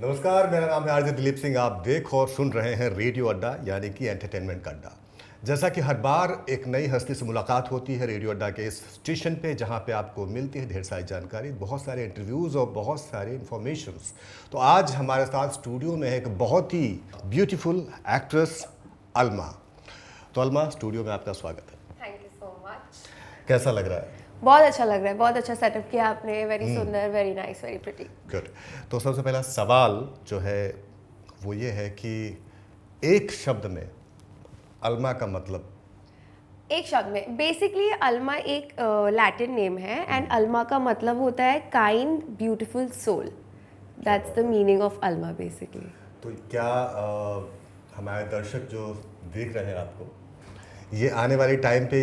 नमस्कार, मेरा नाम है आरजे दिलीप सिंह। आप देख और सुन रहे हैं रेडियो अड्डा, यानी कि एंटरटेनमेंट का अड्डा। जैसा कि हर बार एक नई हस्ती से मुलाकात होती है रेडियो अड्डा के इस स्टेशन पे, जहां पे आपको मिलती है ढेर सारी जानकारी, बहुत सारे इंटरव्यूज़ और बहुत सारे इन्फॉर्मेशंस। तो आज हमारे साथ स्टूडियो में है एक बहुत ही ब्यूटीफुल एक्ट्रेस अल्मा। तो अल्मा, स्टूडियो में आपका स्वागत है। Thank you so much. कैसा लग रहा है? बहुत अच्छा लग रहा है, बहुत अच्छा सेटअप किया आपने। वेरी सुंदर, very nice, very pretty. Good. तो सबसे पहला सवाल जो है वो ये है कि एक शब्द में अल्मा का मतलब। एक शब्द में बेसिकली अल्मा एक लैटिन नेम है एंड अल्मा का मतलब होता है kind beautiful soul. That's the meaning of Alma basically. तो क्या हमारे दर्शक जो देख रहे हैं आपको, ये आने वाली टाइम पे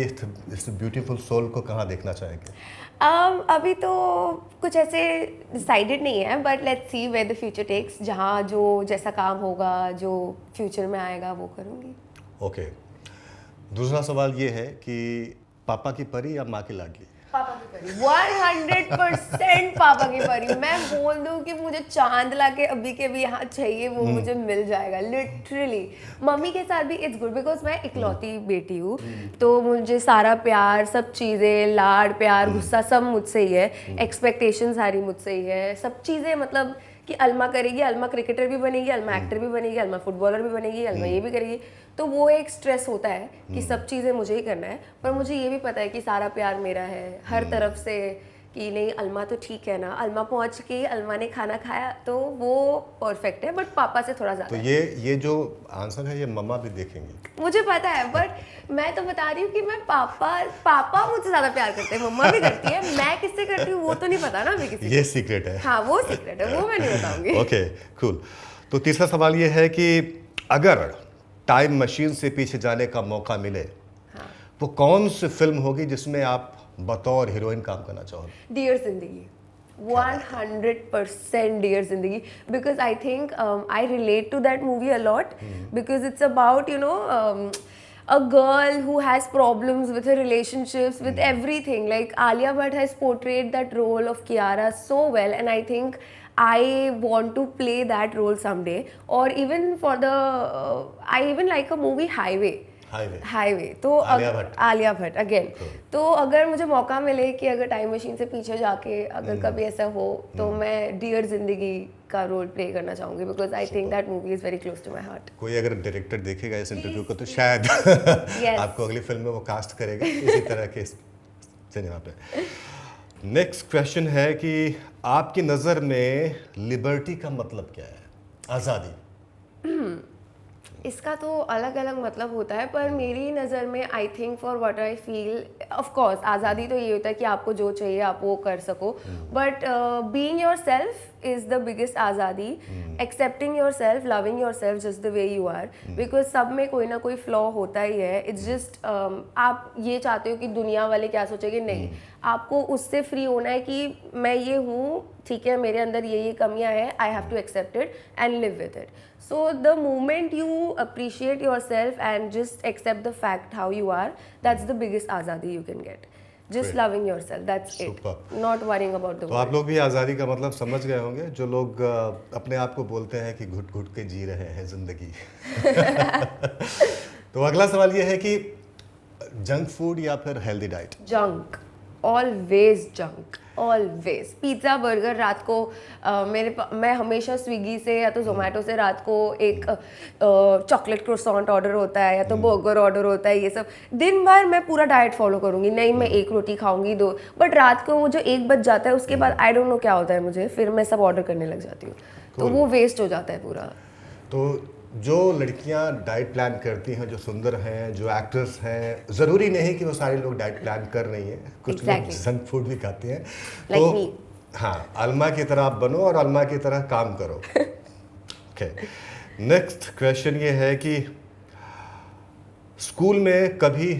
इस ब्यूटीफुल सोल को कहाँ देखना चाहेंगे? अभी तो कुछ ऐसे डिसाइडेड नहीं है, but let's see where the future takes. जहाँ जो जैसा काम होगा, जो फ्यूचर में आएगा, वो करूँगी। ओके। दूसरा सवाल ये है कि पापा की परी या माँ की लाडली? पापा की परी, 100% पापा की परी। मैं बोल दूं कि मुझे चांद लाके अभी के भी यहाँ चाहिए, वो मुझे मिल जाएगा लिटरली। मम्मी के साथ भी इट्स गुड बिकॉज मैं इकलौती बेटी हूँ, तो मुझे सारा प्यार, सब चीज़ें, लाड प्यार, गुस्सा सब मुझसे ही है। एक्सपेक्टेशन सारी मुझसे ही है। सब चीज़ें मतलब कि अल्मा करेगी, अल्मा क्रिकेटर भी बनेगी, अल्मा एक्टर भी बनेगी, अल्मा फुटबॉलर भी बनेगी, अल्मा ये भी करेगी। तो वो एक स्ट्रेस होता है कि सब चीज़ें मुझे ही करना है, पर मुझे ये भी पता है कि सारा प्यार मेरा है हर तरफ से, कि नहीं अल्मा तो ठीक है ना। अल्मा पहुंच के अल्मा ने खाना खाया तो वो परफेक्ट है, बट पापा से थोड़ा तो ज़्यादा। ये जो आंसर है ये मम्मा भी देखेंगी। मुझे पता है, बट मैं तो बता रही हूँ कि मैं पापा मुझसे ज़्यादा प्यार करते हैं, मम्मा भी करती है। मैं किससे करती हूँ वो तो नहीं पता ना अभी किसी ये सीक्रेट है। हाँ, वो सीक्रेट है, वो मैं नहीं बताऊंगी। Okay, cool. तो तीसरा सवाल ये है कि अगर टाइम मशीन से पीछे जाने का मौका मिले, वो कौन सी फिल्म होगी जिसमें आप बतौर हीरोइन काम करना चाहोगे? डियर जिंदगी, 100% dear Zindagi, because I think I relate to that movie a lot, because it's about a girl who has problems with her relationships, with everything. Like Alia Bhatt has portrayed that role of Kiara so well, and I think I want to play that role someday. Or even for the I even like a movie highway. तो Alia Bhatt again. तो अगर मुझे मौका मिले कि अगर time machine से पीछे जाके अगर कभी ऐसा हो, तो मैं डियर जिंदगी का रोल प्ले करना चाहूंगी, because I think that movie is very close to my heart. कोई अगर डायरेक्टर देखेगा इस इंटरव्यू को तो शायद आपको अगली फिल्म में वो कास्ट करेगा इसी तरह के सिनेमा पे। नेक्स्ट क्वेश्चन है कि आपकी नज़र में लिबर्टी का मतलब क्या है? आज़ादी। इसका तो अलग अलग मतलब होता है, पर मेरी नज़र में I think for what I feel, of course आज़ादी तो ये होता है कि आपको जो चाहिए आप वो कर सको, but being yourself is the biggest आज़ादी। Accepting yourself, loving yourself just the way you are, because सब में कोई ना कोई फ्लॉ होता ही है। इट्स जस्ट आप ये चाहते हो कि दुनिया वाले क्या सोचेंगे, नहीं, आपको उससे फ्री होना है कि मैं ये हूँ, ठीक है, मेरे अंदर ये कमियां हैं, I have to accept it and live with it. So the moment you appreciate yourself and just accept the fact how you are, that's the biggest आज़ादी you can get. Just loving yourself, that's it. Not worrying about the world. तो आप लोग भी आज़ादी का मतलब समझ गए होंगे, जो लोग अपने आप को बोलते हैं कि घुट घुट के जी रहे हैं जिंदगी। तो अगला सवाल ये है कि जंक फूड या फिर healthy diet? Junk, always junk, always. Pizza burger रात को मैं हमेशा स्विगी से या तो जोमेटो से रात को एक चॉकलेट क्रोसॉन्ट ऑर्डर होता है या तो बर्गर ऑर्डर होता है। ये सब दिन भर मैं पूरा डाइट फॉलो करूँगी, नहीं मैं एक रोटी खाऊंगी, दो, बट रात को वो जो 1 बज जाता है उसके बाद आई डोंट नो क्या होता है मुझे, फिर मैं सब ऑर्डर करने लग जाती हूँ, तो वो वेस्ट हो जाता है पूरा। तो जो लड़कियां डाइट प्लान करती हैं, जो सुंदर हैं, जो एक्ट्रेस हैं, ज़रूरी नहीं कि वो सारे लोग डाइट प्लान कर रही हैं, कुछ लोग जंक फूड भी खाते हैं। तो हाँ, अल्मा की तरह आप बनो और अल्मा की तरह काम करो। ओके, नेक्स्ट क्वेश्चन ये है कि स्कूल में कभी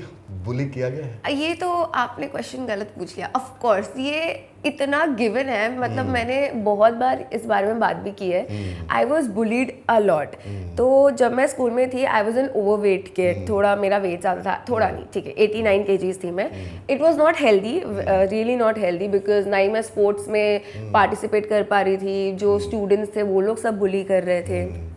बुली किया गया है? ये तो आपने क्वेश्चन गलत पूछ लिया। ऑफ कोर्स ये इतना गिवन है, मतलब मैंने बहुत बार इस बारे में बात भी की है। I was bullied a lot. तो जब मैं स्कूल में थी I was an overweight kid, थोड़ा मेरा वेट ज़्यादा था, थोड़ा नहीं, ठीक है 89 kgs थी मैं। It was not healthy, really not healthy, because ना ही मैं स्पोर्ट्स में पार्टिसिपेट कर पा रही थी। जो स्टूडेंट्स थे वो लोग सब बुली कर रहे थे।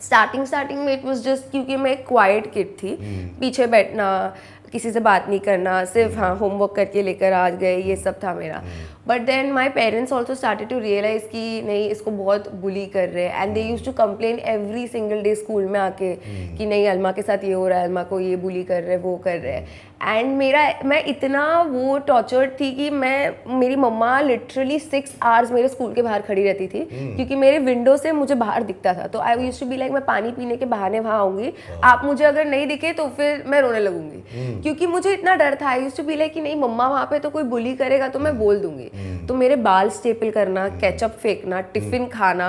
स्टार्टिंग में इट वाज जस्ट क्योंकि मैं एक क्वाइट किड थी, पीछे बैठना, किसी से बात नहीं करना, सिर्फ हाँ होमवर्क करके लेकर आ गए, ये सब था मेरा। But then my parents also started to realise कि नहीं इसको बहुत बुली कर रहे हैं, and they use to complain every single day school में आके कि नहीं अलमा के साथ ये हो रहा है, अलमा को ये बुली कर रहे हैं, वो कर रहे हैं। एंड मैं इतना वो टॉर्चर्ड थी कि मेरी मम्मा लिटरली 6 hours मेरे स्कूल के बाहर खड़ी रहती थी, क्योंकि मेरे विंडो से मुझे बाहर दिखता था। तो I used to be like मैं पानी पीने के बहाने वहाँ आऊँगी, आप मुझे अगर नहीं दिखे तो फिर मैं रोने लगूंगी, क्योंकि मुझे इतना डर था। I used to be like कि नहीं मम्मा वहाँ पे तो कोई बुली करेगा तो मैं बोल दूंगी। तो मेरे बाल स्टेपल करना, केचप फेंकना, टिफिन खाना,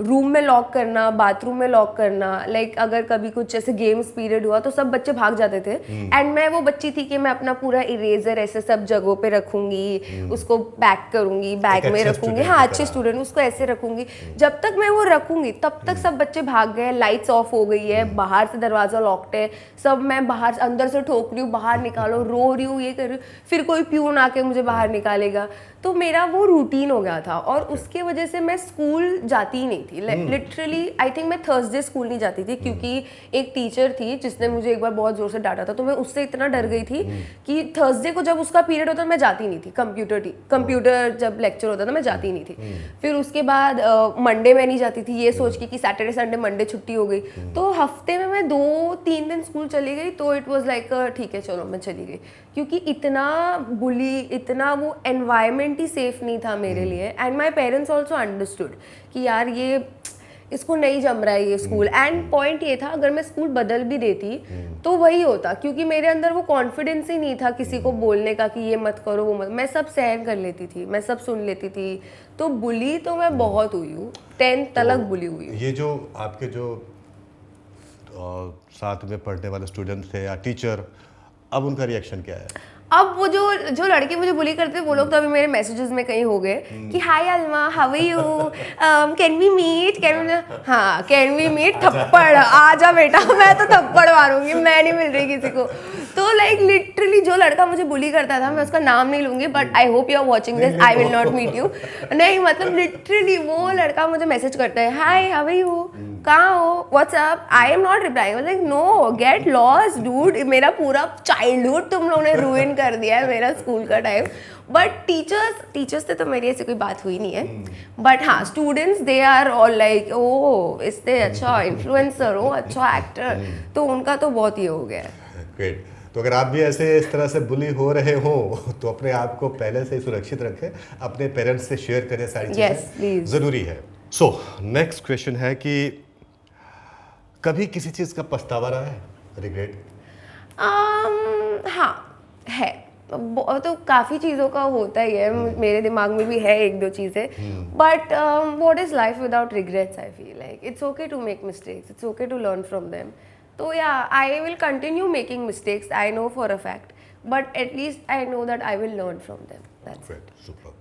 रूम में लॉक करना, बाथरूम में लॉक करना, लाइक अगर कभी कुछ जैसे गेम्स पीरियड हुआ तो सब बच्चे भाग जाते थे, एंड मैं वो बच्ची थी कि मैं अपना पूरा इरेजर ऐसे सब जगहों पे रखूंगी, उसको पैक करूंगी, बैग में रखूंगी, हाँ अच्छे स्टूडेंट, उसको ऐसे रखूंगी। जब तक मैं वो रखूंगी तब तक सब बच्चे भाग गए, लाइट्स ऑफ हो गई है, बाहर से दरवाजा लॉक्ड है, सब मैं बाहर अंदर से ठोक रही हूँ, बाहर निकालो, रो रही हूँ, ये कर रही हूँ, फिर कोई प्यून आके मुझे बाहर निकालेगा। तो मेरा वो रूटीन हो गया था, और उसके वजह से मैं स्कूल जाती ही नहीं थी। लिटरली आई थिंक मैं थर्सडे स्कूल नहीं जाती थी, क्योंकि एक टीचर थी जिसने मुझे एक बार बहुत जोर से डांटा था, तो मैं उससे इतना डर गई थी कि थर्सडे को जब उसका पीरियड होता मैं जाती नहीं थी। कंप्यूटर जब लेक्चर होता था मैं जाती नहीं थी। फिर उसके बाद मंडे में नहीं जाती थी, ये सोच के कि सैटरडे संडे मंडे छुट्टी हो गई, तो हफ्ते में मैं 2-3 दिन स्कूल चली गई। तो इट वाज लाइक ठीक है चलो मैं चली गई, क्योंकि इतना बुली, इतना वो एनवायरनमेंट ही सेफ नहीं था मेरे लिए। And my parents also understood कि यार ये इसको नहीं जम रहा है ये स्कूल। एंड पॉइंट ये था अगर मैं स्कूल बदल भी देती तो वही होता, क्योंकि मेरे अंदर वो कॉन्फिडेंस ही नहीं था किसी को बोलने का कि ये मत करो वो मत। मैं सब सहन कर लेती थी, मैं सब सुन लेती थी। तो बुली तो मैं बहुत हुई हूँ, 10th तक बुली हुई हूँ। ये जो आपके जो साथ में पढ़ने वाले स्टूडेंट थे या टीचर, अब उनका रिएक्शन क्या है? अब वो जो लड़के मुझे बुली करते थे वो लोग तो अभी मेरे मैसेजेस में कहीं हो गए कि hi Alma, how are you, can we meet, हाँ कैन वी मीट, थप्पड़ आजा बेटा, मैं तो थप्पड़ मारूंगी, मैं नहीं मिल रही किसी को। तो लाइक लिटरली जो लड़का मुझे बुली करता था, मैं उसका नाम नहीं लूंगी, but I hope you are watching this, I will not meet you. नहीं मतलब लिटरली वो लड़का मुझे मैसेज करता है, हाय हाउ आर यू, कहाँ हो, WhatsApp, I am not replying. Like no, get lost dude, मेरा पूरा चाइल्डहुड तुम लोगों ने रूइन कर दिया है, मेरा स्कूल का टाइम। बट टीचर्स से तो मेरी ऐसी कोई बात हुई नहीं है। बट हाँ students they are all like oh इससे अच्छा इन्फ्लुएंसर हो, अच्छा एक्टर, तो उनका तो बहुत ही हो गया है। ग्रेट। तो अगर आप भी ऐसे इस तरह से बुली हो रहे हो तो अपने आप को पहले से ही सुरक्षित रखें, अपने पेरेंट्स से शेयर करें, सारी चीज़ें ज़रूरी है। सो नेक्स्ट क्वेश्चन है कि कभी किसी चीज़ का पछतावा रहा है, रिग्रेट? हाँ है, तो काफ़ी चीज़ों का होता ही है, मेरे दिमाग में भी है 1-2 चीज़ें। But what is life without regrets? I feel like it's okay to make mistakes, it's okay to learn from them. तो या I will continue making mistakes, I know for a fact, but at least I know that I will learn from them, that's it. Super.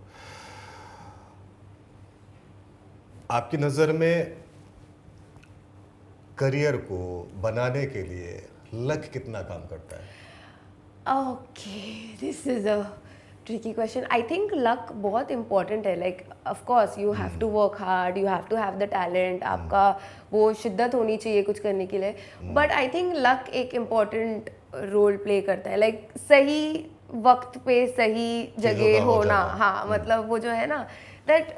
आपकी नज़र में career को बनाने के लिए luck कितना काम करता है? Okay, this is a tricky question. I think luck बहुत important है. Like of course you have to work hard, you have to have the talent. आपका वो शिद्दत होनी चाहिए कुछ करने के लिए. But I think luck एक important role play करता है. Like सही वक्त पे सही जगह होना. हाँ मतलब वो जो है ना that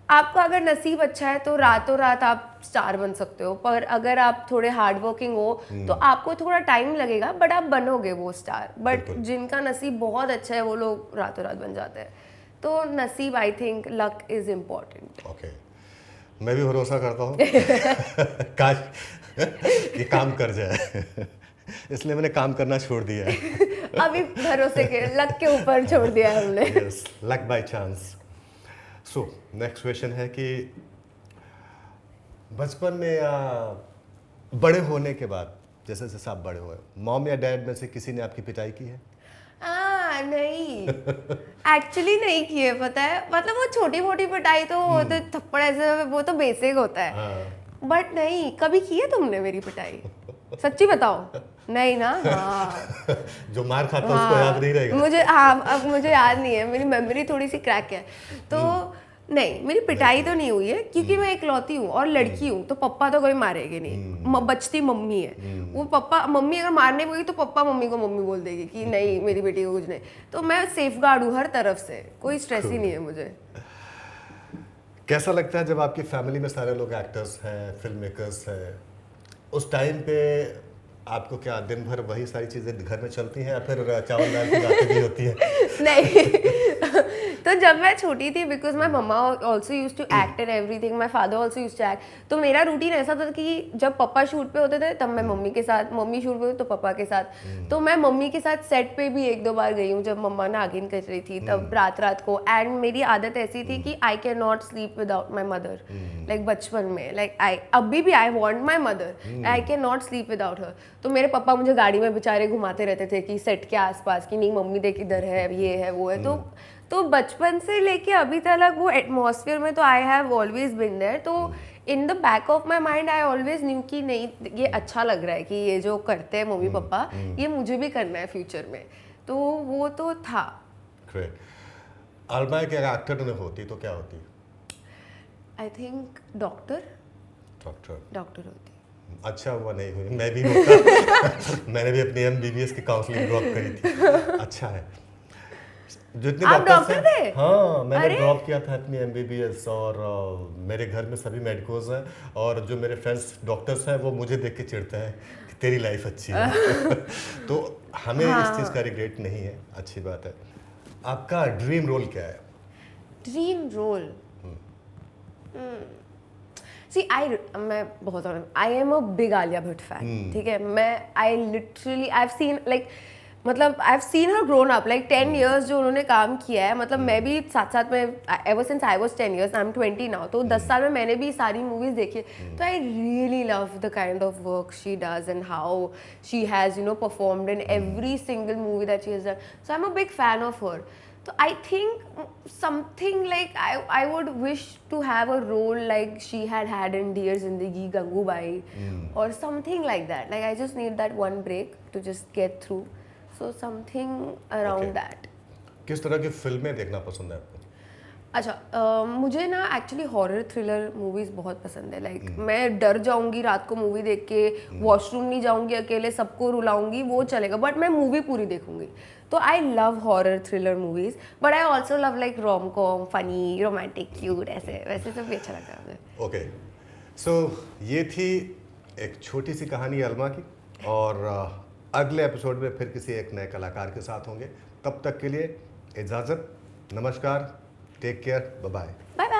आपका अगर नसीब अच्छा है तो रातों रात आप स्टार बन सकते हो, पर अगर आप थोड़े हार्ड वर्किंग हो तो आपको थोड़ा टाइम लगेगा, बट आप बनोगे वो स्टार। बट जिनका नसीब बहुत अच्छा है वो लोग रातों रात बन जाते हैं। तो नसीब, I think luck is important. Okay, मैं भी भरोसा करता हूँ काश ये काम कर जाए इसलिए मैंने काम करना छोड़ दिया है अभी भरोसे के लक के ऊपर छोड़ दिया है हमने। Yes, luck by chance. So next question है कि बचपन में या बड़े होने के बाद जैसे जैसे आप बड़े हुए, मॉम या डैड में से किसी ने आपकी पिटाई की है? नहीं, एक्चुअली नहीं किए, पता है, मतलब वो छोटी मोटी पिटाई तो वो तो थप्पड़ ऐसे वो तो बेसिक होता है, हाँ। बट नहीं, कभी की है तुमने मेरी पिटाई? सच्ची बताओ। नहीं ना? हाँ। जो मार खाता है उसको याद नहीं रहेगा। मुझे, हाँ, अब मुझे याद नहीं है, मेरी मेमोरी थोड़ी सी क्रैक है, तो नहीं, मेरी पिटाई तो नहीं हुई है क्योंकि मैं इकलौती हूँ और लड़की हूँ, तो पप्पा तो कोई मारेंगे नहीं, बचती मम्मी है, वो पप्पा, मम्मी अगर मारने गई तो पप्पा मम्मी को मम्मी बोल देगी कि नहीं मेरी बेटी को कुछ नहीं, तो मैं सेफ गार्ड हूँ हर तरफ से, कोई स्ट्रेस ही नहीं है मुझे। कैसा लगता है जब आपकी फैमिली में सारे लोग एक्टर्स हैं, फिल्म मेकर्स हैं, उस टाइम पे आपको क्या दिन भर वही सारी चीज़ें घर में चलती हैं या फिर चावल दाल की बातें भी होती हैं? नहीं तो जब मैं छोटी थी, because my mamma also use to act and everything, my father also use to act, तो मेरा रूटीन ऐसा था कि जब पापा शूट पे होते थे तब मैं मम्मी के साथ, मम्मी शूट पे होती तो पापा के साथ, तो मैं मम्मी के साथ सेट पे भी 1-2 बार गई हूँ, जब मम्मा नागिन कर रही थी तब रात को, एंड मेरी आदत ऐसी थी कि I can not sleep without my mother, like बचपन में, लाइक आई अभी भी I want my mother, I can not sleep without her, तो मेरे पापा मुझे गाड़ी में बेचारे घुमाते रहते थे कि सेट के आसपास कि नहीं मम्मी देख इधर है, ये है, वो है, तो बचपन से लेके अभी तक वो एटमॉस्फेयर में तो I have always been there, तो in the back of my mind I always knew कि नहीं ये अच्छा लग रहा है कि ये जो करते हैं मम्मी पापा ये मुझे भी करना है फ्यूचर में, तो वो तो था। ग्रेट। अलमा के अगर एक्टर नहीं होती तो क्या होती? I think doctor doctor. होती। अच्छा हुआ नहीं हुई, मैं भी होता। मैंने भी अपनी MBBS की काउंसलिंग ड्रॉप करी थी। अच्छा है, जितने आप डॉक्टर्स डॉक्टर थे? हाँ, मैंने अरे! ड्रॉप किया था अपनी MBBS, और मेरे घर में सभी मेडिकोज हैं, और जो मेरे फ्रेंड्स डॉक्टर्स हैं वो मुझे देख के चिढ़ते हैं कि तेरी लाइफ अच्छी है। तो हमें इस चीज़ का रिग्रेट नहीं है, अच्छी बात है। आपका ड्रीम रोल क्या है? ड्रीम रोल, सी मैं बहुत I am a big Alia Bhatt fan, ठीक है, मैं I literally I have seen like, मतलब I have seen her grown up, like 10 years जो उन्होंने काम किया है, मतलब मैं भी साथ साथ में ever since I was 10 years, I am 20 now, तो 10 साल में मैंने भी सारी मूवीज देखी, तो I really love the kind of work she does and how she has you know performed in every single movie that she has done, so I am a big fan of her. So I think something like I would wish to have a role like she had in Dear Zindagi, Gangubai, or something like that. Like I just need that one break to just get through. So something around Okay. that. किस तरह की फिल्में देखना पसंद है आपको? अच्छा, मुझे ना एक्चुअली हॉरर थ्रिलर मूवीज़ बहुत पसंद है, लाइक मैं डर जाऊंगी रात को मूवी देख के, वॉशरूम नहीं जाऊंगी अकेले, सबको रुलाऊंगी, वो चलेगा, बट मैं मूवी पूरी देखूंगी, तो I love horror thriller movies, but I also love like rom com, funny, romantic, cute, ऐसे वैसे सब भी अच्छा लगता है मुझे। ओके, सो ये थी एक छोटी सी कहानी अलमा की, और अगले एपिसोड में फिर किसी एक नए कलाकार के साथ होंगे। तब तक के लिए इजाज़त, नमस्कार, take care, bye bye. Bye bye.